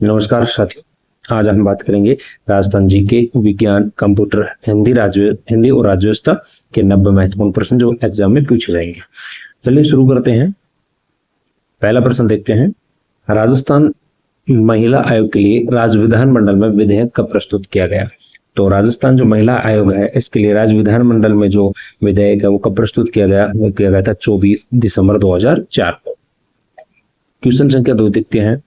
नमस्कार साथियों, आज हम बात करेंगे राजस्थान जीके, विज्ञान, कंप्यूटर, हिंदी और राज्य व्यवस्था के 90 महत्वपूर्ण प्रश्न जो एग्जाम में पूछे जाएंगे। चलिए शुरू करते हैं। पहला प्रश्न देखते हैं। राजस्थान महिला आयोग के लिए राज्य विधानमंडल में विधेयक कब प्रस्तुत किया गया? तो राजस्थान जो महिला आयोग है इसके लिए राज्य विधानमंडल में जो विधेयक है वो कब प्रस्तुत किया गया? वो किया गया था 24 दिसंबर 2004 को। क्वेश्चन संख्या 2 देखते हैं।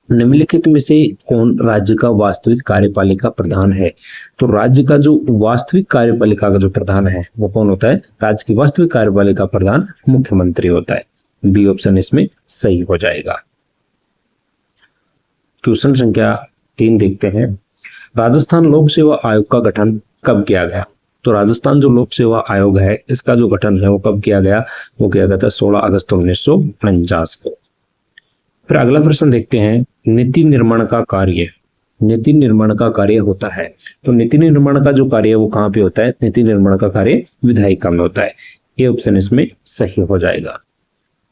निम्नलिखित में से कौन राज्य का वास्तविक कार्यपालिका प्रधान है? तो राज्य का जो वास्तविक कार्यपालिका का जो प्रधान है वो कौन होता है? राज्य की वास्तविक कार्यपालिका प्रधान मुख्यमंत्री होता है। बी ऑप्शन इसमें सही हो जाएगा। क्वेश्चन संख्या 3 देखते हैं। राजस्थान लोक सेवा आयोग का गठन कब किया गया? तो राजस्थान जो लोक सेवा आयोग है इसका जो गठन है वो कब किया गया? वो किया गया था 16 अगस्त 1949 को। फिर अगला प्रश्न देखते हैं। नीति निर्माण का कार्य होता है। तो नीति निर्माण का जो कार्य है वो कहाँ पे होता है? नीति निर्माण का कार्य विधायिका में होता है। ये ऑप्शन इसमें सही हो जाएगा।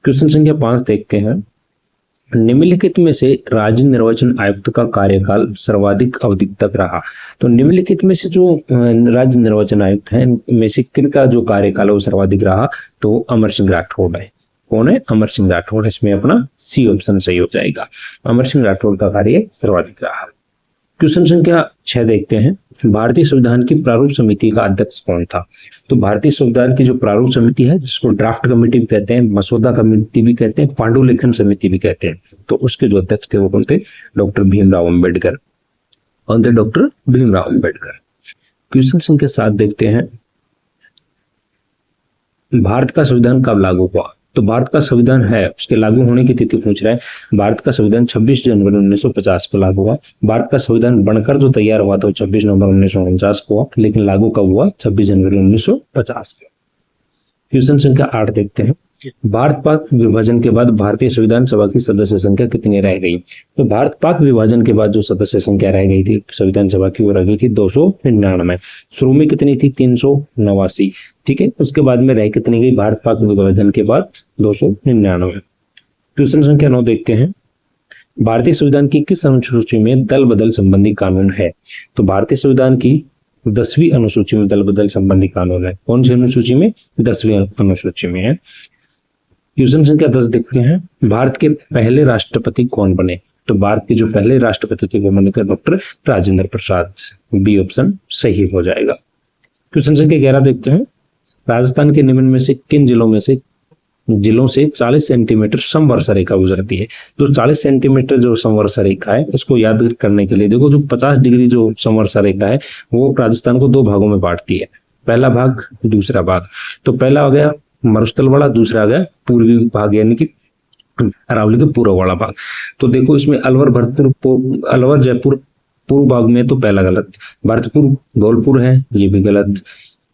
क्वेश्चन संख्या 5 देखते हैं। निम्नलिखित में से राज्य निर्वाचन आयुक्त का कार्यकाल सर्वाधिक अवधि तक रहा। तो निम्नलिखित में से जो राज्य निर्वाचन आयुक्त है इनमें से किनका जो कार्यकाल है वो सर्वाधिक रहा? तो अमर सिंह राठौड़ है। कौन है? अमर सिंह राठौड़। इसमें अपना सी ऑप्शन सही हो जाएगा। अमर सिंह राठौड़ का कार्य सर्वाधिक रहा। क्वेश्चन संख्या 6 देखते हैं। भारतीय संविधान की प्रारूप समिति का अध्यक्ष कौन था? तो भारतीय संविधान की जो प्रारूप समिति है जिसको ड्राफ्ट कमेटी भी कहते हैं, मसौदा कमेटी भी कहते हैं, पांडुलिखन समिति भी कहते हैं, तो उसके जो अध्यक्ष थे वो कौन थे? डॉक्टर भीमराव अम्बेडकर। कौन थे? डॉक्टर भीमराव अम्बेडकर। क्वेश्चन संख्या 7 देखते हैं। भारत का संविधान कब लागू हुआ? तो भारत का संविधान है उसके लागू होने की तिथि पूछ रहा है। भारत का संविधान 26 जनवरी 1950 को लागू हुआ। भारत का संविधान बनकर जो तैयार हुआ था 26 नवंबर 1949 को हुआ, लेकिन लागू कब हुआ? 26 जनवरी 1950 को। क्वेश्चन संख्या 8 देखते हैं। भारत पाक विभाजन के बाद भारतीय संविधान सभा की सदस्य संख्या कितनी रह गई? तो भारत पाक विभाजन के बाद जो सदस्य संख्या रह गई थी संविधान सभा की वो रह गई थी 299। शुरू में कितनी थी? 389। ठीक है, उसके बाद में रह कितनी गई भारत पाक विभाजन के बाद? 299। क्वेश्चन संख्या 9 देखते हैं। भारतीय संविधान की किस अनुसूची में दल बदल संबंधी कानून है? तो भारतीय संविधान की 10वीं अनुसूची में दल बदल संबंधी कानून है। कौन सी अनुसूची में? 10वीं अनुसूची में है। क्वेश्चन संख्या 10 देखते हैं। भारत के पहले राष्ट्रपति कौन बने? तो भारत के जो पहले राष्ट्रपति थे वो बने थे doctor Rajendra Prasad. B option सही हो जाएगा। क्वेश्चन संख्या 11 देखते हैं। राजस्थान के निम्न में से किन जिलों से 40 सेंटीमीटर समवर्षा रेखा गुजरती है? तो 40 सेंटीमीटर जो समवर्षा रेखा है इसको याद करने के लिए देखो, जो 50 डिग्री जो समवर्षा रेखा है वो राजस्थान को 2 भागों में बांटती है। पहला भाग, दूसरा भाग। तो पहला हो गया मरुस्थल वाला, दूसरा आ गया पूर्वी भाग यानी कि अरावली के पूर्व वाला भाग। तो देखो इसमें अलवर जयपुर पूर्व भाग में तो पहला गलत, भरतपुर धौलपुर है ये भी गलत,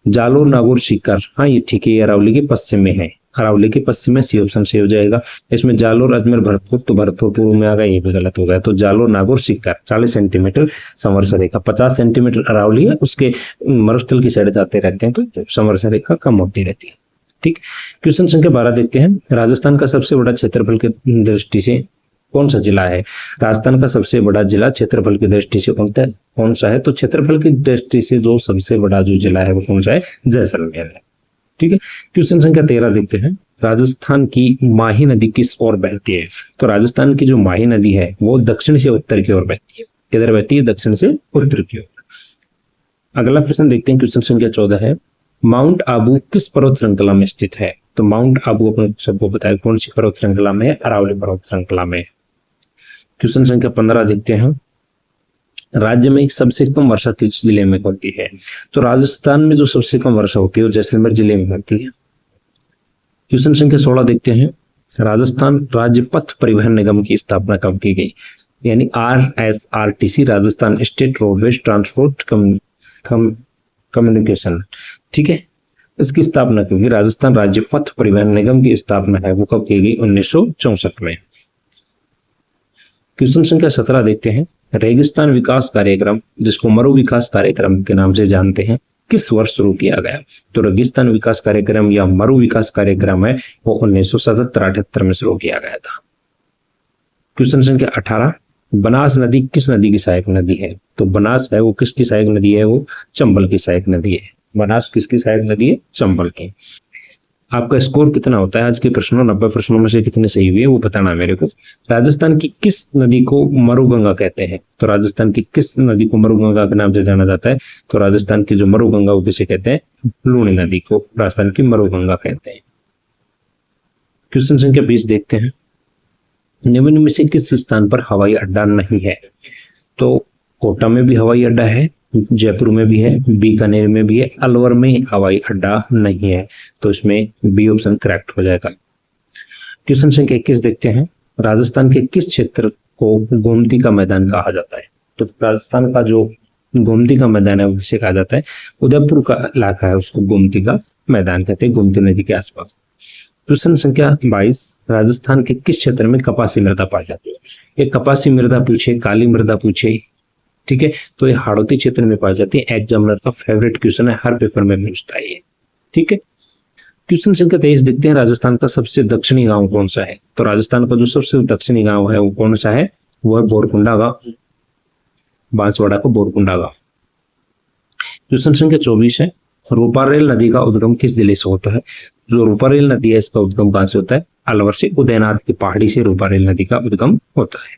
जालोर नागौर सीकर हाँ ये ठीक है, ये अरावली के पश्चिम में है। अरावली के पश्चिम में सी ऑप्शन सही हो जाएगा। इसमें जालोर अजमेर भरतपुर तो भरतपुर पूर्व में आ गया, ये भी गलत हो गया। तो जालोर नागौर सीकर 40 सेंटीमीटर समवर्षा रेखा, 50 सेंटीमीटर अरावली है उसके मरुस्थल की साइड जाते रहते हैं तो समवर्षा रेखा कम होती रहती है। ठीक। क्वेश्चन संख्या 12 देखते हैं। राजस्थान का सबसे बड़ा क्षेत्रफल की दृष्टि से कौन सा जिला है? राजस्थान का सबसे बड़ा जिला क्षेत्रफल की दृष्टि से कौन सा है? तो क्षेत्रफल की दृष्टि से जो सबसे बड़ा जो जिला है वो कौन सा है? जैसलमेर है। ठीक है। क्वेश्चन संख्या 13 देखते हैं। राजस्थान की माही नदी किस ओर बहती है? तो राजस्थान की जो माही नदी है वो दक्षिण से उत्तर की ओर बहती है। किधर बहती है? दक्षिण से उत्तर की ओर। अगला प्रश्न देखते हैं। क्वेश्चन संख्या 14 है। माउंट आबू किस पर्वत श्रृंखला में स्थित है? तो माउंट आबू अपने सबको बताया कौन सी पर्वत श्रृंखला में है? अरावली पर्वत श्रृंखला में। क्वेश्चन संख्या 15 देखते हैं। राज्य में सबसे कम वर्षा किस जिले में होती है? तो राजस्थान में जो सबसे कम वर्षा होती है वो जैसलमेर जिले में होती है। क्वेश्चन संख्या 16 देखते हैं। राजस्थान राज्य पथ परिवहन निगम की स्थापना कब की गई? यानी RSRTC, Rajasthan state roadways transport communication. ठीक है, इसकी स्थापना क्योंकि राजस्थान राज्य पथ परिवहन निगम की स्थापना है वो कब की गई? 1964 में। क्वेश्चन संख्या 17 देखते हैं। रेगिस्तान विकास कार्यक्रम जिसको मरु विकास कार्यक्रम के नाम से जानते हैं किस वर्ष शुरू किया गया? तो रेगिस्तान विकास कार्यक्रम या मरु विकास कार्यक्रम है वो 1977-78 में शुरू किया गया था। क्वेश्चन संख्या 18। बनास नदी किस नदी की सहायक नदी है? तो बनास है वो किसकी सहायक नदी है? वो चंबल की सहायक नदी है। बनास किसकी सहायक नदी है? चंबल की। आपका स्कोर कितना होता है आज के प्रश्नों, 90 प्रश्नों में से कितने सही हुए वो बताना मेरे को। राजस्थान की किस नदी को मरुगंगा कहते हैं? तो राजस्थान की किस नदी को मरुगंगा के नाम से जाना जाता है? तो राजस्थान की जो मरुगंगा वो किसे कहते हैं? लूणी नदी को राजस्थान की मरुगंगा कहते हैं। क्वेश्चन संख्या 20 देखते हैं। निम्न में से किस स्थान पर हवाई अड्डा नहीं है? तो कोटा में भी हवाई अड्डा है, जयपुर में भी है, बीकानेर में भी है, अलवर में हवाई अड्डा नहीं है। तो इसमें बी ऑप्शन करेक्ट हो जाएगा। क्वेश्चन संख्या 21 देखते हैं। राजस्थान के किस क्षेत्र को गोमती का मैदान कहा जाता है? तो राजस्थान का जो गोमती का मैदान है वो किसे कहा जाता है? उदयपुर का इलाका है उसको गोमती का मैदान कहते हैं, गोमती नदी के आसपास। क्वेश्चन संख्या 22। राजस्थान के किस क्षेत्र में कपासी मृदा पाई जाती है? ये कपासी मृदा पूछे, काली मृदा पूछे, ठीक है, तो ये हाड़ौती क्षेत्र में पाई जाती है। एग्जामिनर का फेवरेट क्वेश्चन है, हर पेपर में पूछता है ये, ठीक है। क्वेश्चन संख्या 23 देखते हैं। राजस्थान का सबसे दक्षिणी गांव कौन सा है? तो राजस्थान का जो सबसे दक्षिणी गांव है वो कौन सा है? वो है बोरकुंडा गांव, बांसवाड़ा को बोरकुंडा गांव। क्वेश्चन संख्या 24 है। रूपारेल नदी का उद्गम किस जिले से होता है? जो रूपारेल नदी है इसका उद्गम कहां से होता है? अलवर से, उदयनाथ की पहाड़ी से रूपारेल नदी का उद्गम होता है।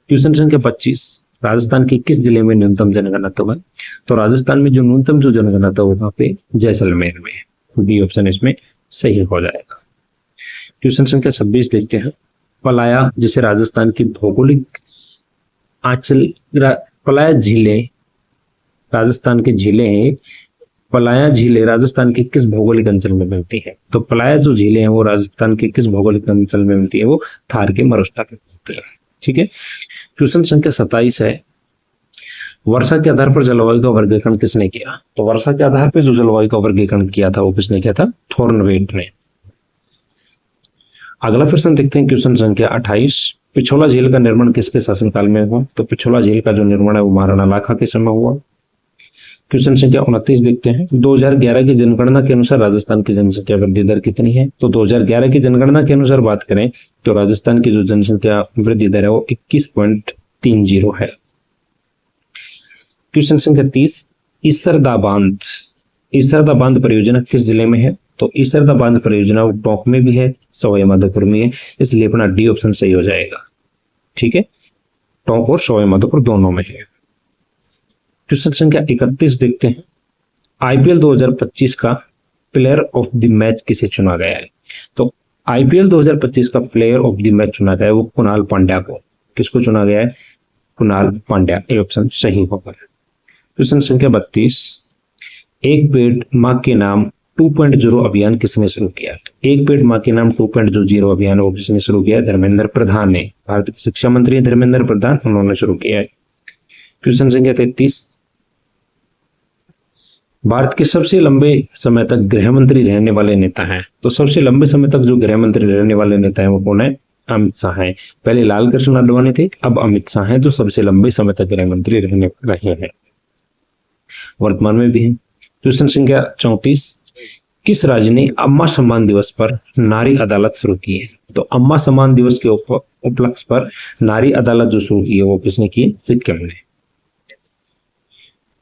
क्वेश्चन संख्या 25। राजस्थान के किस जिले में न्यूनतम जनघनत्व है? तो राजस्थान में जो न्यूनतम जो जनघनत्व होगा वहां पे जैसलमेर में। बी ऑप्शन इसमें सही हो जाएगा। क्वेश्चन संख्या 26 देखते हैं। पलाया जिसे राजस्थान की भौगोलिक आंचल, पलाया झीलें राजस्थान की झीलें हैं। पलाया झीलें राजस्थान के किस भौगोलिक अंचल में मिलती है? तो पलाया जो झीलें हैं वो राजस्थान के किस भौगोलिक अंचल में मिलती है? वो थार के मरुस्थल में मिलती है, ठीक है। क्वेश्चन संख्या 27 है। वर्षा के आधार पर जलवायु का वर्गीकरण किसने किया? तो वर्षा के आधार पर जो जलवायु का वर्गीकरण किया था वो किसने किया था? थॉर्नवेट ने। अगला प्रश्न देखते हैं। क्वेश्चन संख्या 28। पिछोला झील का निर्माण किसके शासनकाल में हुआ? तो पिछोला झील का जो निर्माण है वो महाराणा लाखा के समय हुआ। क्वेश्चन संख्या 29 देखते हैं। 2011 की जनगणना के अनुसार राजस्थान की जनसंख्या वृद्धि दर कितनी है? तो 2011 की जनगणना के अनुसार बात करें तो राजस्थान की जो जनसंख्या वृद्धि दर है वो 21.30 है। क्वेश्चन संख्या 30। ईसरदा बांध परियोजना किस जिले में है? तो ईसरदा बांध परियोजना टोंक में भी है, सवाई माधोपुर में है, इसलिए अपना डी ऑप्शन सही हो जाएगा, ठीक है। टोंक और सवाई माधोपुर दोनों में है। क्वेश्चन संख्या 31 देखते हैं। आईपीएल 2025 का प्लेयर ऑफ द मैच किसे चुना गया है? तो आईपीएल 2025 का प्लेयर ऑफ द मैच चुना गया है वो कुणाल पांड्या को। किसको चुना गया है? कुणाल पांड्या। ये ऑप्शन सही होगा। क्वेश्चन संख्या 32। एक पेड़ मां के नाम 2.0 अभियान किसने शुरू किया? एक पेड़ मां के नाम 2.0 अभियान वो किसने शुरू किया? धर्मेंद्र प्रधान ने। भारत के शिक्षा मंत्री धर्मेंद्र प्रधान, उन्होंने शुरू किया है। क्वेश्चन संख्या 33। भारत के सबसे लंबे समय तक गृह मंत्री रहने वाले नेता हैं। तो सबसे लंबे समय तक जो गृह मंत्री रहने वाले नेता हैं वो कौन है? अमित शाह हैं। पहले लाल कृष्ण आडवाणी थे, अब अमित शाह हैं जो सबसे लंबे समय तक गृह मंत्री रहे हैं, वर्तमान में भी हैं। क्वेश्चन संख्या 34। किस राज्य ने अम्मा सम्मान दिवस पर नारी अदालत शुरू की है? तो अम्मा सम्मान दिवस के उपलक्ष्य पर नारी अदालत जो शुरू की है वो किसने की है? सिक्किम ने।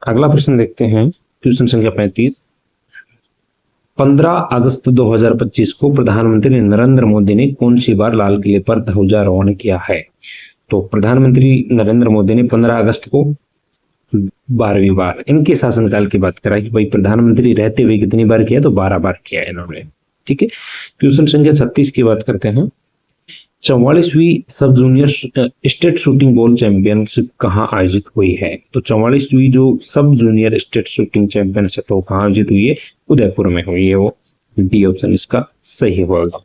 अगला प्रश्न देखते हैं। क्वेश्चन संख्या 35। 15 अगस्त 2025 को प्रधानमंत्री नरेंद्र मोदी ने कौन सी बार लाल किले पर ध्वजारोहण किया है? तो प्रधानमंत्री नरेंद्र मोदी ने 15 अगस्त को 12वीं बार, इनके शासनकाल की बात करा कि भाई प्रधानमंत्री रहते हुए कितनी बार किया? तो 12 बार किया है इन्होंने, ठीक है। क्वेश्चन संख्या 36 की बात करते हैं। 44वीं sub junior state shooting ball championship कहाँ आयोजित हुई है? तो 44वीं जो सब जूनियर स्टेट शूटिंग चैंपियनशिप वो कहाँ आयोजित हुई है? उदयपुर में हुई है। वो डी ऑप्शन इसका सही होगा।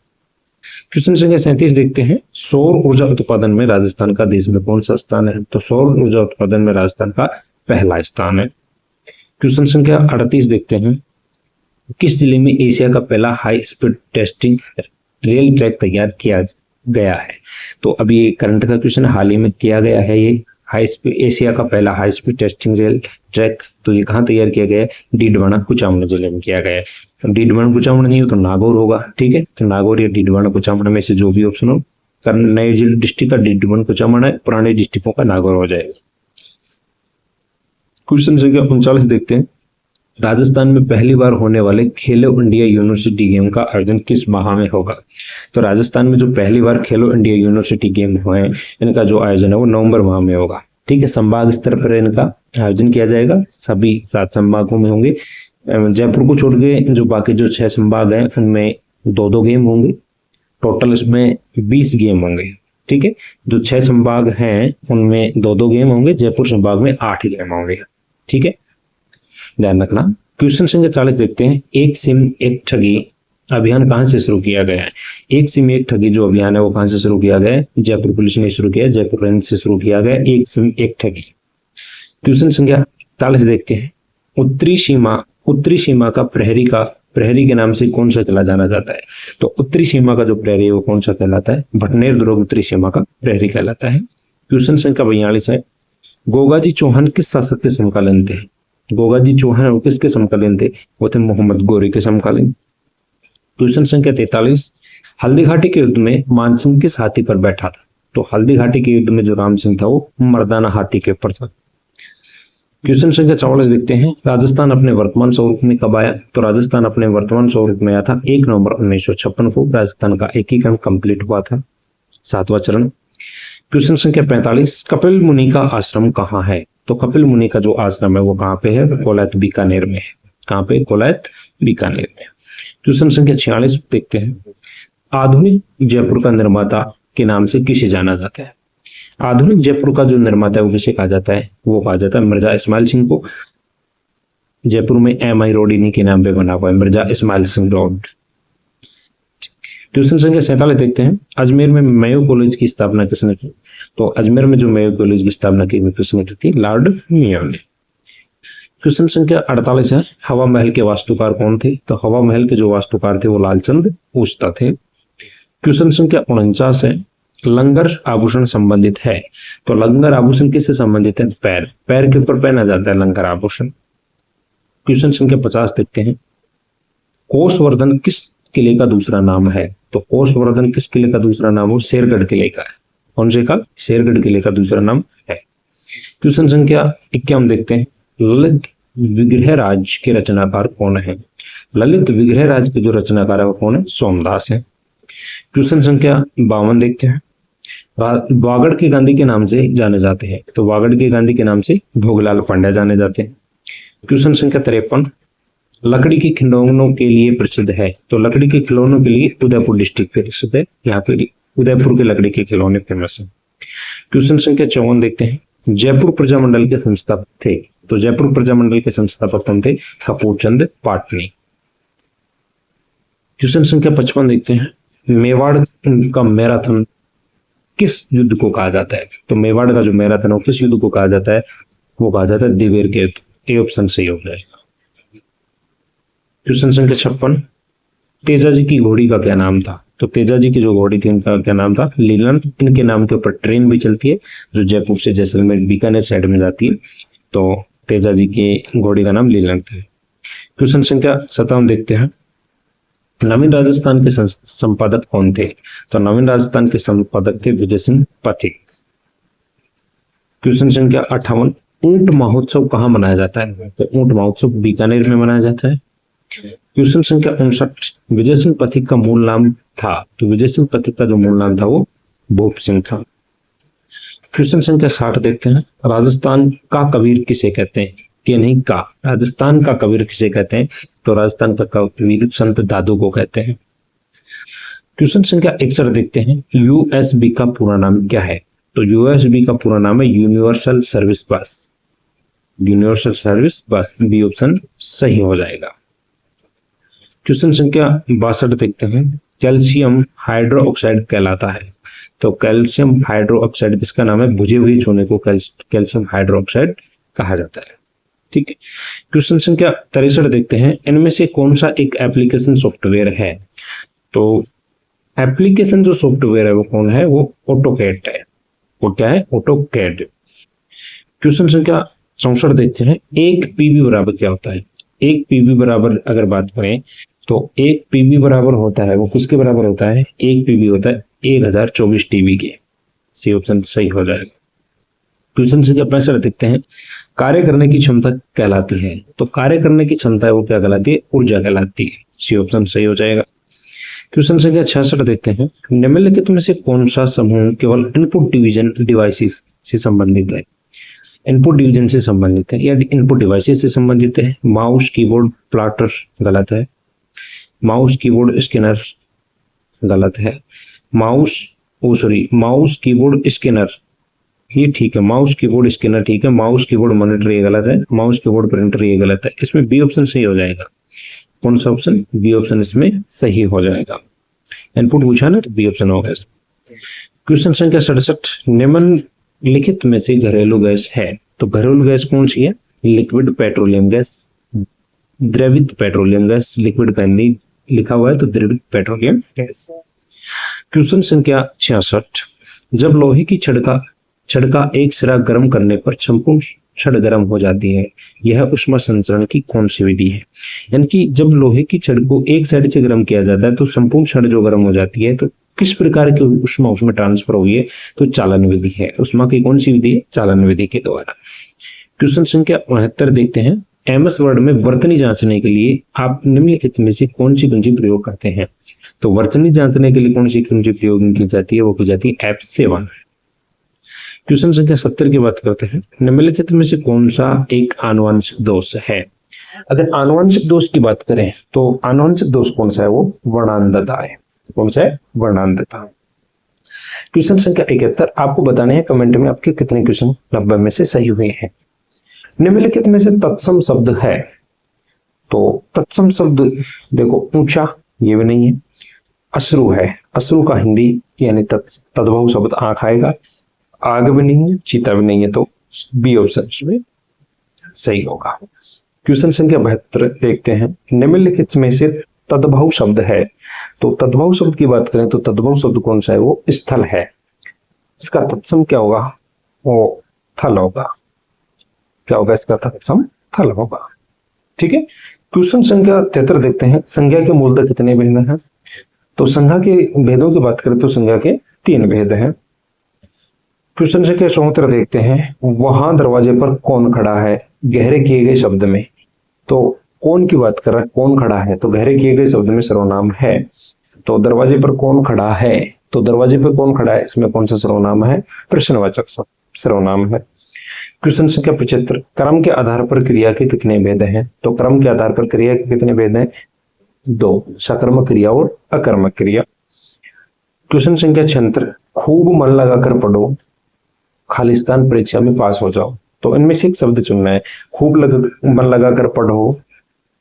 क्वेश्चन संख्या 37 देखते हैं। सौर ऊर्जा उत्पादन में राजस्थान का देश में कौन सा स्थान है? तो सौर ऊर्जा उत्पादन में राजस्थान का पहला स्थान है। क्वेश्चन संख्या 38 देखते हैं। किस जिले में एशिया का पहला high speed testing rail track तैयार किया गया है? तो अभी ये करंट का क्वेश्चन, हाल ही में किया गया है ये हाई स्पीड, एशिया का पहला high speed testing rail track. तो ये कहाँ तैयार किया गया है? डीडवाना कुचामन जिले में किया गया है। डीडवाना कुचामन नहीं हो तो नागौर होगा, ठीक है। तो नागौर या डीडवाना कुचामन में से जो भी ऑप्शन हो नए डिस्ट्रिक्ट का D1 को चमन है, पुराने डिस्ट्रिक्टों का नागौर हो जाएगा। क्वेश्चन संख्या 39 देखते हैं। राजस्थान में पहली बार होने वाले खेलो इंडिया यूनिवर्सिटी गेम का आयोजन किस माह में होगा? तो राजस्थान में जो पहली बार खेलो इंडिया यूनिवर्सिटी गेम हुए हैं, इनका जो आयोजन है वो नवंबर माह में होगा। ठीक है, संभाग स्तर पर इनका आयोजन किया जाएगा, सभी 7 संभागों में होंगे। जयपुर को छोड़ के जो बाकी जो 6 संभाग हैं उनमें 2-2 गेम होंगे। टोटल इसमें 20 गेम होंगे। ठीक है, जो 6 संभाग हैं उनमें 2-2 गेम होंगे, जयपुर संभाग में 8 गेम होंगे। ठीक है, ध्यान रखना। क्वेश्चन संख्या 40 देखते हैं। एक सिम एक ठगी अभियान कहां से शुरू किया गया है? एक सिम एक ठगी जो अभियान है वो कहां से शुरू किया गया है? जयपुर पुलिस ने शुरू किया, जयपुर रेंज से शुरू किया गया एक सिम एक ठगी। क्वेश्चन संख्या 41 देखते हैं। उत्तरी सीमा का प्रहरी के नाम से कौन सा किला जाना जाता है? तो उत्तरी सीमा का जो प्रहरी है वो कौन सा कहलाता है? भटनेर दुर्ग उत्तरी सीमा का प्रहरी कहलाता है। क्वेश्चन संख्या 42 है। गोगाजी चौहान किस शासक के समकालीन थे? गोगाजी चौहान वो किसके समकालीन थे? वो थे मोहम्मद गोरी के समकालीन। क्वेश्चन संख्या 43। हल्दी घाटी के युद्ध में मानसिंह किस हाथी पर बैठा था? तो हल्दी घाटी के युद्ध में जो राम सिंह था वो मर्दाना हाथी के ऊपर था। क्वेश्चन संख्या 44 देखते हैं। राजस्थान अपने वर्तमान स्वरूप में कब आया? तो राजस्थान अपने वर्तमान स्वरूप में आया था 1 नवंबर 1956 को। राजस्थान का एकीकरण कंप्लीट हुआ था, 7वां चरण। क्वेश्चन संख्या 45। कपिल मुनि का आश्रम कहाँ है? तो कपिल मुनि का जो आश्रम है वो कहाँ पे है? कोलायत बीकानेर में है। कहाँ पे? कोलायत बीकानेर में। क्वेश्चन संख्या 46 देखते हैं। आधुनिक जयपुर का निर्माता के नाम से किसे जाना जाता है? आधुनिक जयपुर का जो निर्माता है वो किसे कहा जाता है? वो कहा जाता है मिर्जा इस्माइल सिंह को। जयपुर में MI रोड इन्हीं के नाम पे बना हुआ है, मिर्जा इस्माइल सिंह रोड। क्वेश्चन संख्या 47 देखते हैं। अजमेर में मेयो कॉलेज की स्थापना किसने की? तो अजमेर में जो मेयो कॉलेज की स्थापना की किसने की थी? लॉर्ड मेयो ने। क्वेश्चन संख्या 48 है। हवा महल के वास्तुकार कौन थे? तो हवा महल के जो वास्तुकार थे वो लालचंद उस्ता थे। क्वेश्चन संख्या 49 है। लंगर आभूषण संबंधित है, तो लंगर आभूषण किससे संबंधित है? पैर के ऊपर पहना जाता है लंगर आभूषण। क्वेश्चन संख्या 50 देखते हैं। कोषवर्धन किस किले का दूसरा नाम है? तो कोषवर्धन किस किले का दूसरा नाम हो? शेरगढ़ किले का है। कौन से का? शेरगढ़ किले का दूसरा नाम है। क्वेश्चन संख्या 51 देखते हैं। ललित विग्रहराज के रचनाकार कौन है? ललित विग्रहराज के जो रचनाकार है वो कौन है? सोमदास है। क्वेश्चन संख्या 52 देखते हैं। वागड़ के गांधी के नाम से जाने जाते हैं, तो वागड़ के गांधी के नाम से भोगलाल पांड्या जाने जाते हैं। क्वेश्चन संख्या 53। लकड़ी के खिलौनों के लिए प्रसिद्ध है, तो लकड़ी के खिलौनों के लिए उदयपुर डिस्ट्रिक्ट प्रसिद्ध है। यहाँ पे उदयपुर के लकड़ी के खिलौने फेमस है। क्वेश्चन संख्या 54 देखते हैं। जयपुर प्रजामंडल के संस्थापक थे, तो जयपुर प्रजामंडल के संस्थापक कौन थे? कपूरचंद पाटनी। क्वेश्चन संख्या 55 देखते हैं। मेवाड़ का मैराथन किस युद्ध को कहा जाता है? तो मेवाड़ का जो मैराथन है किस युद्ध को कहा जाता है? वो कहा जाता है दिवेर के युद्ध। ए ऑप्शन सही हो जाएगा। क्वेश्चन संख्या 56। तेजाजी की घोड़ी का क्या नाम था? तो तेजाजी की जो घोड़ी थी उनका क्या नाम था? लीलन। इनके नाम के ऊपर ट्रेन भी चलती है जो जयपुर से जैसलमेर बीकानेर साइड में जाती है, तो तेजाजी की घोड़ी का नाम लीलन था। क्वेश्चन संख्या 57 देखते हैं। नवीन राजस्थान के संपादक कौन थे? तो नवीन राजस्थान के संपादक थे विजय सिंह पथिक। क्वेश्चन संख्या 58। ऊंट महोत्सव कहाँ मनाया जाता है? तो ऊंट महोत्सव बीकानेर में मनाया जाता है। क्वेश्चन संख्या 59। विजय सिंह पथिक का मूल नाम था, तो विजय सिंह पथिक का जो मूल नाम था वो भूप सिंह था। क्वेश्चन संख्या 60 देखते हैं। राजस्थान का कबीर किसे कहते हैं? कि नहीं का। राजस्थान का कबीर किसे कहते हैं? तो राजस्थान का कबीर संत दादू को कहते हैं। क्वेश्चन संख्या 61 देखते हैं। USB का पूरा नाम क्या है? तो USB का पूरा नाम है यूनिवर्सल सर्विस बस। यूनिवर्सल सर्विस बस, बी ऑप्शन सही हो जाएगा। क्वेश्चन संख्या 62 देखते हैं। कैल्शियम हाइड्रो ऑक्साइड कहलाता है, तो कैल्शियम हाइड्रो ऑक्साइड किसका नाम है? बुझे हुए चूने को कैल्शियम हाइड्रो ऑक्साइड कहा जाता है। ठीक है। क्वेश्चन संख्या 63 देखते हैं। इनमें से कौन सा एक एप्लीकेशन सॉफ्टवेयर है? तो एप्लीकेशन जो सॉफ्टवेयर है वो कौन है? वो ऑटोकैड है। वो क्या है? ऑटोकैड। क्वेश्चन संख्या 64 देखते हैं। एक पीबी बराबर क्या होता है? एक पीबी बराबर अगर बात करें तो एक पीबी बराबर होता है वो किसके बराबर होता है? एक पीबी होता है 1024 टीबी के। सी ऑप्शन सही हो जाएगा। क्वेश्चन संख्या 65 देखते हैं, कार्य करने की क्षमता कहलाती है। तो कार्य करने की क्षमता है वो क्या कहलाती है? ऊर्जा कहलाती है। सी ऑप्शन सही हो जाएगा। क्वेश्चन संख्या 66 देखते हैं, निम्नलिखित में से कौन सा समूह केवल इनपुट डिवीजन डिवाइसेस से संबंधित है? इनपुट डिवीजन से संबंधित है या इनपुट डिवाइसेस से संबंधित है? माउस, कीबोर्ड, प्लॉटर गलत है। माउस, कीबोर्ड, स्कैनर गलत है। माउस कीबोर्ड, स्कैनर ये ठीक है। माउस, कीबोर्ड, स्कैनर ठीक है। माउस, कीबोर्ड, मॉनिटर ये गलत है। माउस, कीबोर्ड, प्रिंटर ये गलत है। इसमें बी ऑप्शन सही हो जाएगा। कौन सा ऑप्शन? बी ऑप्शन इसमें सही हो जाएगा। इनपुट पूछा ना, तो बी ऑप्शन होगा। क्वेश्चन संख्या 67, निम्नलिखित में से घरेलू गैस है। तो घरेलू गैस कौन सी है? लिक्विड पेट्रोलियम गैस, द्रवित पेट्रोलियम गैस, लिक्विड पहले लिखा हुआ है तो द्रवित पेट्रोलियम गैस। क्वेश्चन संख्या 66, जब लोहे की छड़ का एक सिरा गर्म करने पर संपूर्ण छड़ गर्म हो जाती है, यह ऊष्मा संचरण की कौन सी विधि है? यानी कि जब लोहे की छड़ को एक साइड से गर्म किया जाता है तो संपूर्ण छड़ जो गर्म हो जाती है, तो किस प्रकार की ऊष्मा उसमें ट्रांसफर हुई है? तो चालन विधि है। ऊष्मा की कौन सी विधि है? चालन विधि के द्वारा। क्वेश्चन संख्या 69 देखते हैं, एमएस वर्ड में वर्तनी जांचने के लिए आप निम्नलिखित में से कौन सी कुंजी प्रयोग करते हैं? तो वर्तनी जांचने के लिए कौन सी कुंजी प्रयोग की जाती है? वो की जाती है F7। क्वेश्चन संख्या 70 की बात करते हैं, निम्नलिखित में से कौन सा एक आनुवंशिक दोष है? अगर आनुवंशिक दोष की बात करें तो आनुवंशिक दोष कौन सा है? वो वर्णांधता है। कौन सा है? वर्णांधता। क्वेश्चन संख्या 71, आपको बताने हैं कमेंट में आपके कितने क्वेश्चन 90 में से सही हुए हैं। निम्नलिखित में से तत्सम शब्द है। तो तत्सम शब्द देखो, ऊंचा ये भी नहीं है। अश्रु है, अश्रु का हिंदी यानी तद्भव शब्द आंख आएगा। आग भी नहीं है, चीता भी नहीं है, तो बी ऑप्शन में सही होगा। क्वेश्चन संख्या 72 देखते हैं, निम्नलिखित में से तद्भव शब्द है। तो तद्भव शब्द की बात करें तो तद्भव शब्द कौन सा है? वो स्थल है। इसका तत्सम क्या होगा? वो थल होगा। क्या होगा इसका तत्सम? थल होगा। ठीक है। क्वेश्चन संख्या 73 देखते हैं, संज्ञा के मूलतः कितने भेद हैं? तो संज्ञा के भेदों की बात करें तो संज्ञा के 3 भेद हैं। क्वेश्चन संख्या 74 देखते हैं, वहां दरवाजे पर कौन खड़ा है? गहरे किए गए शब्द में। तो कौन की बात कर रहा है? कौन खड़ा है? तो गहरे किए गए शब्द में सर्वनाम है। तो दरवाजे पर कौन खड़ा है? तो दरवाजे पर कौन खड़ा है, इसमें कौन सा सर्वनाम है? प्रश्नवाचक सर्वनाम है। क्वेश्चन संख्या 75, क्रम के आधार पर क्रिया के कितने भेद हैं? तो क्रम के आधार पर क्रिया के कितने भेद हैं? 2, सकर्मक क्रिया और अकर्मक क्रिया। क्वेश्चन संख्या 76, खूब मन लगाकर पढ़ो, खालिस्तान परीक्षा में पास हो जाओ। तो इनमें से एक शब्द चुनना है। खूब मन लगाकर पढ़ो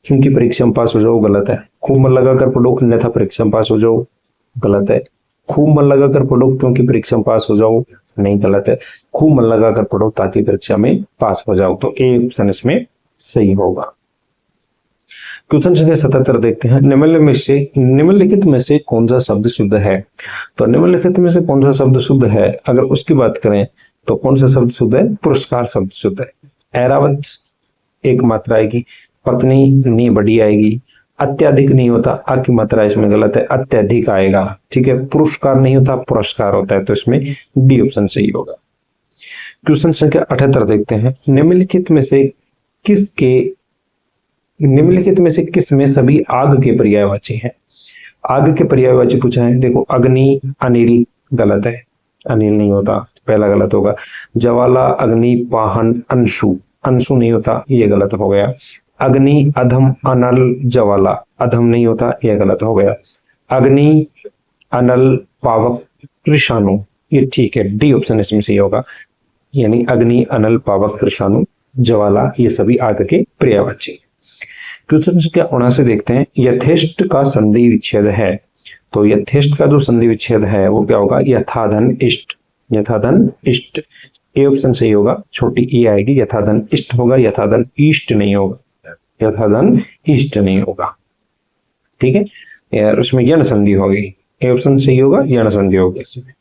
क्योंकि परीक्षा में पास हो जाओ, गलत है। खूब मन लगाकर पढ़ो अन्यथा परीक्षा में पास हो जाओ, गलत है। खूब मन लगाकर पढ़ो क्योंकि परीक्षा में पास हो जाओ, नहीं, गलत है। खूब मन लगाकर पढ़ो ताकि परीक्षा में पास हो जाओ, तो ए ऑप्शन इसमें सही होगा। क्वेश्चन संख्या 77 देखते हैं, निम्नलिखित में से कौन सा शब्द शुद्ध है? तो निम्नलिखित में से कौन सा शब्द शुद्ध है? अगर उसकी बात करें तो कौन सा शब्द शुद्ध है? पुरस्कार शब्द शुद्ध है। ऐरावत एक मात्रा आएगी, पत्नी नी बड़ी आएगी, अत्यधिक नहीं होता, आ की मात्रा इसमें गलत है, अत्यधिक आएगा। ठीक है। पुरस्कार नहीं होता, पुरस्कार होता है, तो इसमें डी ऑप्शन सही होगा। क्वेश्चन संख्या 78 देखते हैं, निम्नलिखित में से किस में सभी आग के पर्यायवाची हैं? आग के पर्यायवाची पूछा है। देखो, अग्नि, अनिल गलत है, अनिल नहीं होता, पहला गलत होगा। ज्वाला, अग्नि, वाहन, अंशु, अंशु नहीं होता, ये गलत हो गया। अग्नि, अधम, अनल, ज्वाला, अधम नहीं होता, यह गलत हो गया। अग्नि, अनल, पावक, कृषाणु, ये ठीक है, डी ऑप्शन इसमें सही होगा। यानी अग्नि, अनल, पावक, कृषाणु, ज्वाला ये सभी आग के पर्यायवाची। क्वेश्चन संख्या 79 देखते हैं, यथेष्ट का संधि विच्छेद है। तो यथेष्ट का जो संधि विच्छेद है वो क्या होगा? यथाधन इष्ट, यथाधन इष्ट, ए ऑप्शन सही होगा। छोटी ई आएगी, यथाधन इष्ट होगा, यथाधन ईष्ट नहीं होगा, यथाधन इष्ट नहीं होगा। ठीक है यार, उसमें यण संधि होगी, ए ऑप्शन सही होगा, यण संधि होगी इसमें।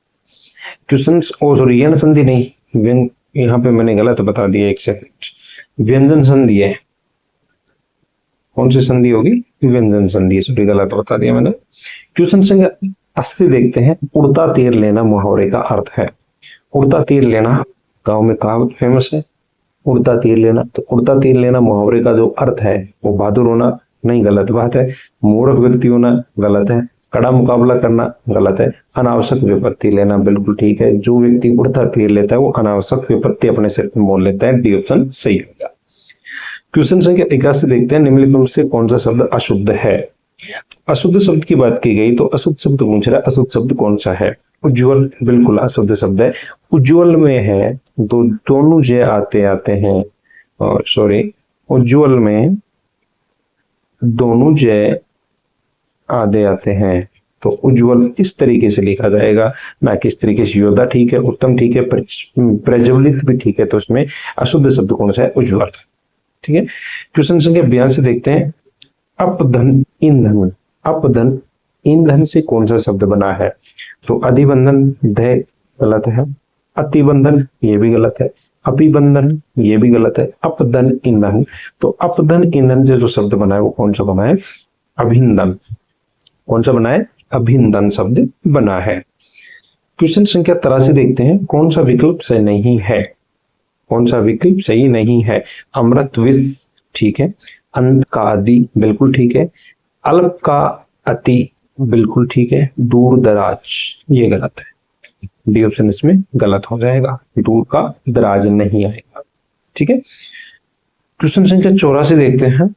क्वेश्चन सॉरी, यण संधि नहीं, यहाँ पे मैंने गलत बता दिया, एक सेकंड, व्यंजन संधि है। कौन सी संधि होगी? व्यंजन संधि, सॉरी गलत बता दिया मैंने। क्वेश्चन संख्या 80 देखते हैं, उड़ता तीर लेना मुहावरे का अर्थ है। उड़ता तीर लेना गांव में कहावत फेमस है, उड़ता तीर लेना। तो उड़ता तीर लेना मुहावरे का जो अर्थ है वो बहादुर होना नहीं, गलत बात है। मूर्ख व्यक्ति होना गलत है। कड़ा मुकाबला करना गलत है। अनावश्यक विपत्ति लेना बिल्कुल ठीक है। जो व्यक्ति उड़ता तीर लेता है वो अनावश्यक विपत्ति अपने सिर पर मोल लेता है। डी ऑप्शन सही होगा। क्वेश्चन संख्या 81 देखते हैं, निम्नलिखित में से कौन सा शब्द अशुद्ध है। अशुद्ध शब्द की बात की गई तो अशुद्ध शब्द पूछ रहा है, अशुद्ध शब्द कौन सा है। उज्ज्वल बिल्कुल अशुद्ध शब्द है। उज्ज्वल में है तो दोनों जे आते आते हैं, और सॉरी, उज्ज्वल में दोनों जय आधे आते हैं, तो उज्ज्वल इस तरीके से लिखा जाएगा, ना कि इस तरीके से। योद्धा ठीक है, उत्तम ठीक है, प्रज्वलित भी ठीक है। तो इसमें अशुद्ध शब्द कौन सा है, उज्ज्वल। ठीक है। क्वेश्चन संख्या 82 देखते हैं, अपधन ईंधन। अपधन ईंधन से कौन सा शब्द बना है। तो अधिबंधन ध गलत है, अतिबंधन ये भी गलत है, अपिबंधन ये भी गलत है, अपधन ईंधन। तो अपधन ईंधन से जो शब्द बना है वो कौन सा बना है, अभिनंदन। कौन सा बना है, अभिनंदन शब्द बना है। क्वेश्चन संख्या 83 देखते हैं, कौन सा विकल्प सही नहीं है। कौन सा विकल्प सही नहीं है। अमृत विष ठीक है, अंत का आदि बिल्कुल ठीक है, अल्प का अति बिल्कुल ठीक है, दूर दराज ये गलत है। डी ऑप्शन इसमें गलत हो जाएगा, दूर का दराज नहीं आएगा। ठीक है। क्वेश्चन संख्या 84 देखते हैं,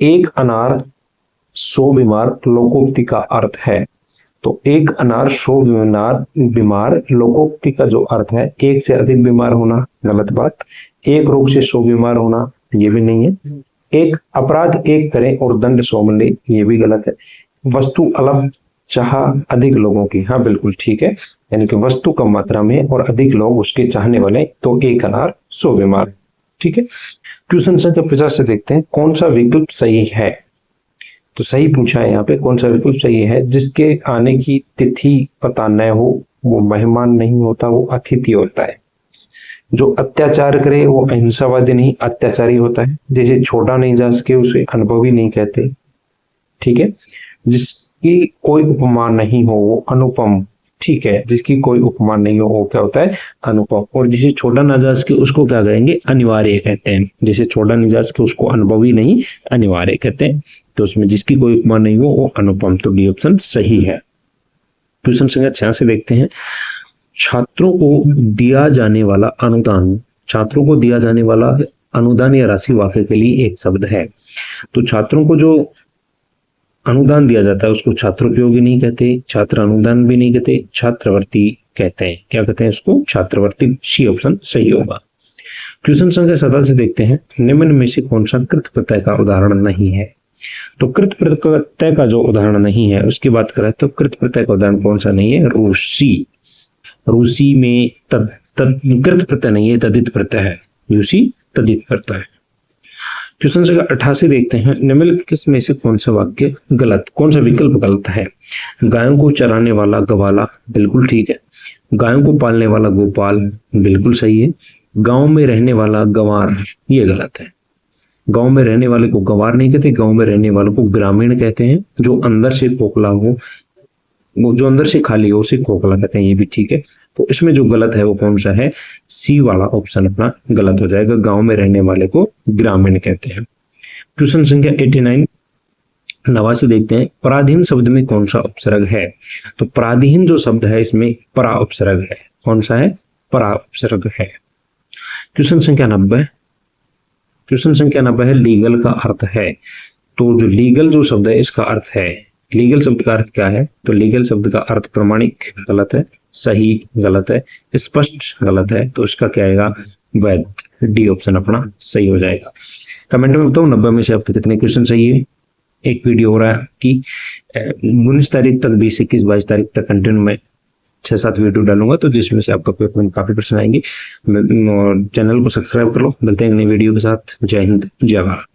एक अनार 100 बीमार लोकोक्ति का अर्थ है। तो एक अनार 100 बीमार लोकोक्ति का जो अर्थ है, एक से अधिक बीमार होना गलत बात, एक रोग से 100 बीमार होना ये भी नहीं है, एक अपराध एक करे और दंड 100 मिले ये भी गलत है, वस्तु अल्प चाह अधिक लोगों की, हाँ बिल्कुल ठीक है, यानी कि वस्तु कम मात्रा में और अधिक लोग उसके चाहने वाले, तो एक अनार 100 बीमार। ठीक है। क्वेश्चन संख्या 50 से देखते हैं, कौन सा विकल्प सही है। तो सही पूछा है यहाँ पे, कौन सा विकल्प सही है। जिसके आने की तिथि पता न हो वो मेहमान नहीं होता, वो अतिथि होता है। जो अत्याचार करे वो अहिंसावादी नहीं अत्याचारी होता है। जैसे छोटा नहीं जा सके उसे अनुभवी नहीं कहते। ठीक है। जिसकी कोई उपमा नहीं हो वो अनुपम। ठीक है। जिसकी कोई उपमा नहीं हो वो क्या होता है, अनुपम। और जिसे छोटा ना जा सके उसको क्या कहेंगे, अनिवार्य कहते हैं। जिसे छोटा नहीं जा सके उसको अनुभवी नहीं अनिवार्य कहते हैं। तो उसमें जिसकी कोई उपमा नहीं हो वो अनुपम। तो डी ऑप्शन सही है। क्वेश्चन संख्या 86 देखते हैं, छात्रों को दिया जाने वाला अनुदान। छात्रों को दिया जाने वाला अनुदान या राशि वाक्य के लिए एक शब्द है। तो छात्रों को जो अनुदान दिया जाता है उसको छात्रोपयोगी नहीं कहते, छात्र अनुदान भी नहीं कहते, छात्रवृत्ति कहते हैं। क्या कहते हैं इसको, छात्रवृत्ति। सी ऑप्शन सही होगा। क्वेश्चन संख्या 87 देखते हैं, निम्न में से कौन सा कृत प्रत्यय का उदाहरण नहीं है। तो कृत प्रत्यय का जो उदाहरण नहीं है उसकी बात करें तो कृत प्रत्यय का उदाहरण कौन सा नहीं है, रूसी। रूसी में कृत प्रत्यय नहीं है, तदित प्रत्यय है। रूसी तदित प्रत्यय है। क्वेश्चन संख्या 88 देखते हैं, निम्नलिखित में से कौन सा वाक्य गलत, कौन सा विकल्प गलत है। गायों को चराने वाला गवाला बिल्कुल ठीक है, गायों को पालने वाला गोपाल बिल्कुल सही है, गांव में रहने वाला गंवार ये गलत है। गांव में रहने वाले को गंवार नहीं कहते, गांव में रहने वालों को ग्रामीण कहते हैं। जो अंदर से खोखला हो, वो जो अंदर से खाली हो उसे खोखला कहते हैं, ये भी ठीक है। तो इसमें जो गलत है वो कौन सा है, सी वाला ऑप्शन अपना गलत हो जाएगा। गांव में रहने वाले को ग्रामीण कहते हैं। क्वेश्चन संख्या 89 देखते हैं, पराधीन शब्द में कौन सा उपसर्ग है। तो पराधीन जो शब्द है इसमें परा उपसर्ग है। कौन सा है, परा उपसर्ग है। क्वेश्चन संख्या 90, क्वेश्चन संख्या 90 है, लीगल का अर्थ है। तो जो लीगल जो शब्द है इसका अर्थ है, लीगल शब्द का अर्थ क्या है। तो लीगल शब्द का अर्थ प्रमाणिक गलत है, सही गलत है, स्पष्ट गलत है। तो इसका क्या आएगा, वैध। डी ऑप्शन अपना सही हो जाएगा। कमेंट में बताओ 90 में से आपके कितने क्वेश्चन सही है। एक वीडियो हो रहा है कि 19 तारीख तक, 20, 21, 22 तारीख तक कंटिन्यू में 6-7 वीडियो डालूंगा, तो जिसमें से आपका पेपर में काफी प्रश्न आएंगे। और चैनल को सब्सक्राइब कर लो। मिलते हैं नई वीडियो के साथ। जय हिंद, जय भारत।